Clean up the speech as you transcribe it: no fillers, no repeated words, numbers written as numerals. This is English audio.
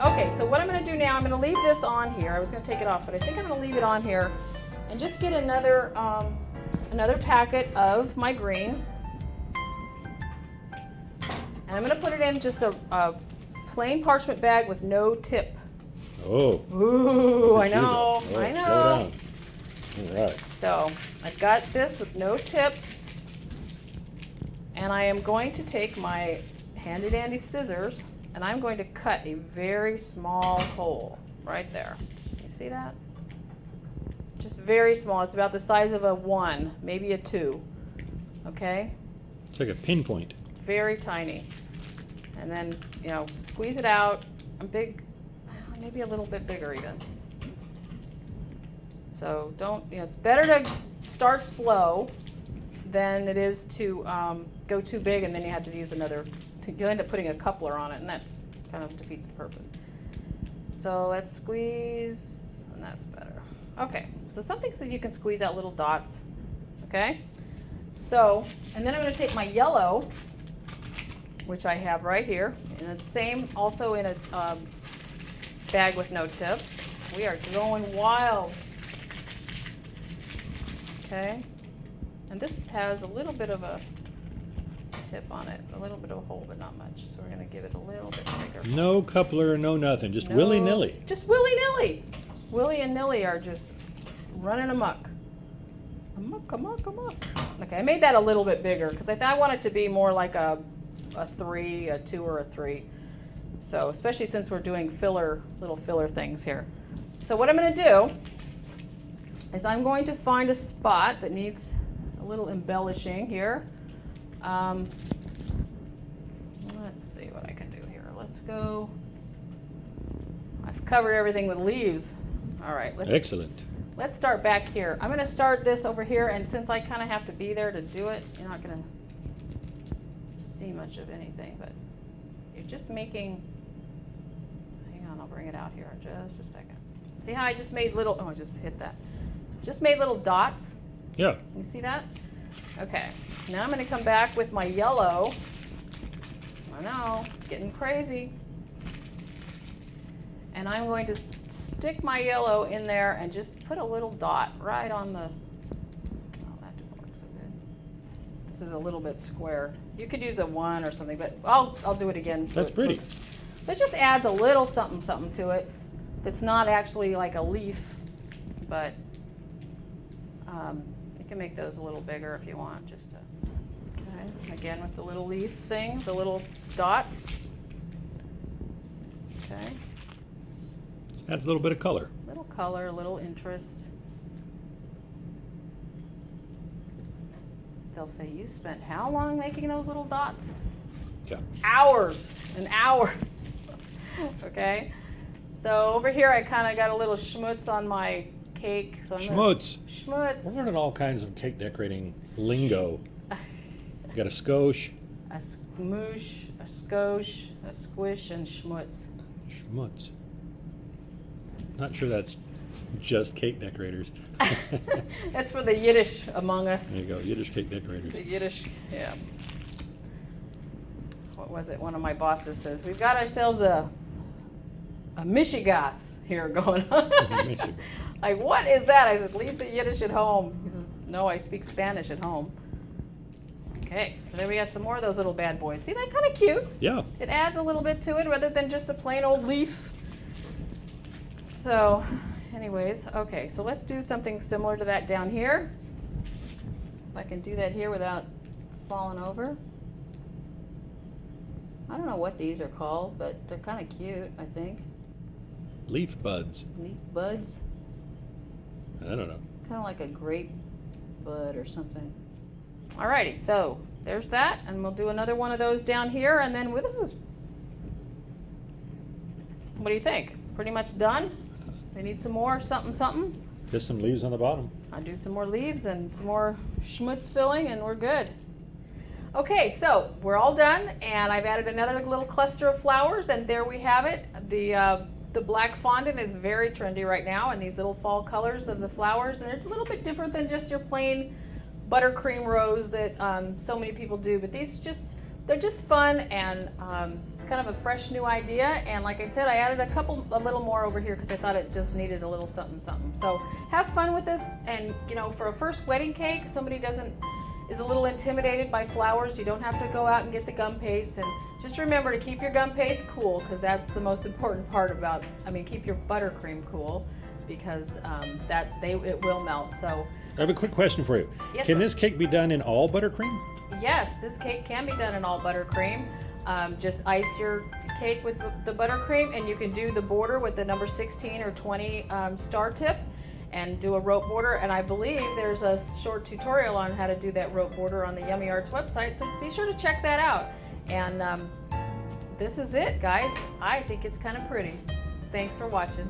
Okay, so what I'm going to do now, I'm going to leave this on here. I was going to take it off, but I think I'm going to leave it on here and just get another packet of my green. And I'm going to put it in just a plain parchment bag with no tip. Oh. Ooh, I know. Oh, I know. slow down. All right. So I've got this with no tip. And I am going to take my handy dandy scissors and I'm going to cut a very small hole right there. You see that? Just very small. It's about the size of a 1, maybe a 2. Okay? It's like a pinpoint. Very tiny. And then, you know, squeeze it out. A big, maybe a little bit bigger even. So don't, you know, it's better to start slow than it is to go too big and then you have to use another, you'll end up putting a coupler on it and that's kind of defeats the purpose. So let's squeeze, and that's better. Okay, so something so you can squeeze out little dots, okay? So, and then I'm gonna take my yellow, which I have right here, and it's same also in a bag with no tip. We are going wild. Okay, and this has a little bit of a tip on it, a little bit of a hole, but not much. So we're gonna give it a little bit bigger. No coupler, no nothing, just willy-nilly. Just willy-nilly. Willy and nilly are just running amok. Amok. Okay, I made that a little bit bigger because I want it to be more like a 3, a 2, or a 3. So especially since we're doing little filler things here. So what I'm going to do is I'm going to find a spot that needs a little embellishing here. Let's see what I can do here. Let's go. I've covered everything with leaves. All right. Excellent. Let's start back here. I'm going to start this over here, and since I kind of have to be there to do it, you're not going to see much of anything, but you're just making, hang on, I'll bring it out here in just a second. See how I just made little, oh, I just hit that. Just made little dots. Yeah. You see that? Okay. Now I'm going to come back with my yellow. I know, it's getting crazy. And I'm going to stick my yellow in there and just put a little dot right on the, oh, that didn't work so good. This is a little bit square. You could use a 1 or something, but I'll do it again. So That's pretty. It just adds a little something to it that's not actually like a leaf, but you can make those a little bigger if you want, just to, okay, again with the little leaf thing, the little dots. Okay. Adds a little bit of color. Little color, little interest. They'll say, you spent how long making those little dots? Yeah. Hours, an hour. Okay. So over here I kind of got a little schmutz on my cake. So Schmutz. Schmutz. We're learning all kinds of cake decorating lingo. You got a skosh. A smoosh, a skosh, a squish, and schmutz. Schmutz. Not sure that's just cake decorators. That's for the Yiddish among us. There you go, Yiddish cake decorators. The Yiddish, yeah. What was it? One of my bosses says, we've got ourselves a mishigas here going on. Like, what is that? I said, leave the Yiddish at home. He says, no, I speak Spanish at home. Okay, so there we got some more of those little bad boys. See, that kind of cute? Yeah. It adds a little bit to it rather than just a plain old leaf. So, anyways, okay, so let's do something similar to that down here. If I can do that here without falling over. I don't know what these are called, but they're kind of cute, I think. Leaf buds. Leaf buds. I don't know. Kind of like a grape bud or something. Alrighty, so there's that, and we'll do another one of those down here, and then this is, what do you think? Pretty much done? We need some more something? Just some leaves on the bottom. I'll do some more leaves and some more schmutz filling, and we're good. Okay, so we're all done, and I've added another little cluster of flowers, and there we have it. The black fondant is very trendy right now, and these little fall colors of the flowers, and it's a little bit different than just your plain buttercream rose that so many people do, but these just they're just fun, and it's kind of a fresh new idea. And like I said, I added a little more over here because I thought it just needed a little something, something. So have fun with this, and you know, for a first wedding cake, somebody is a little intimidated by flowers, you don't have to go out and get the gum paste. And just remember to keep your gum paste cool, because that's the most important part about, keep your buttercream cool, because it will melt. So I have a quick question for you. Yes, Can sir. this cake be done in all buttercream? yes, this cake can be done in all buttercream. Just ice your cake with the buttercream, and you can do the border with the number 16 or 20 star tip, and do a rope border. And I believe there's a short tutorial on how to do that rope border on the Yummy Arts website, so be sure to check that out. And this is it, guys. I think it's kind of pretty. Thanks for watching.